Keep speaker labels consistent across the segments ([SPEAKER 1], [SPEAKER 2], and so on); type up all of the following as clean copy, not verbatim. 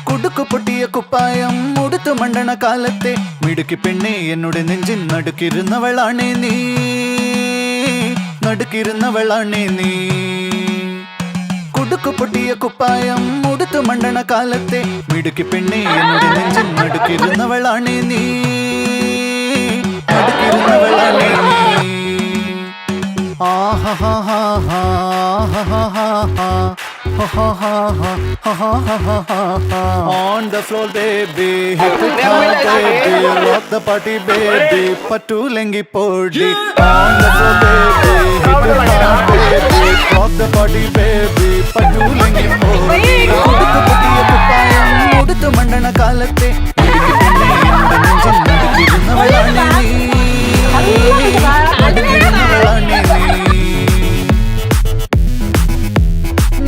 [SPEAKER 1] കുടുക്കു പൊട്ടിയ കുപ്പായം ഉടുത്തു മണ്ടണ കാലത്തെ മിടുക്കി പെണ്ണെ എന്നോട് നെഞ്ചിൻ നടുക്കിരുന്നവളാണേ നീ, നടുക്കിരുന്നവളാണേ നീ. കുടുക്കു പൊട്ടിയ കുപ്പായം ഉടുത്തു മണ്ടണ കാലത്തെ മിടുക്കി പെണ്ണെ എന്നോട് നെഞ്ചിൻ നടുക്കിരുന്നവളാണേ നീ, നടുക്കിരുന്നവളാണേ നീ. On the floor baby, hit it hard baby, rock the party baby, patulengi podi. On the floor baby, hit it hard baby, rock the party baby, patulengi podi. Uduthu putiya kuppayam uduthu mandana kalatte idikku penne enna nenjil nadukirunnavalane nee, nadukirunnavalane nee.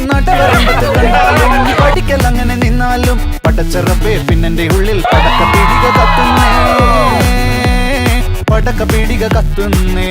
[SPEAKER 1] നടവരമ്പത്ത് കണ്ടാലും പഠിക്കലങ്ങനെ നിന്നാലും പടച്ചറപ്പേ പിന്നെന്റെ ഉള്ളിൽ പടക്ക പീടിക കത്തുന്നേ, പടക്ക പീടിക കത്തുന്നേ.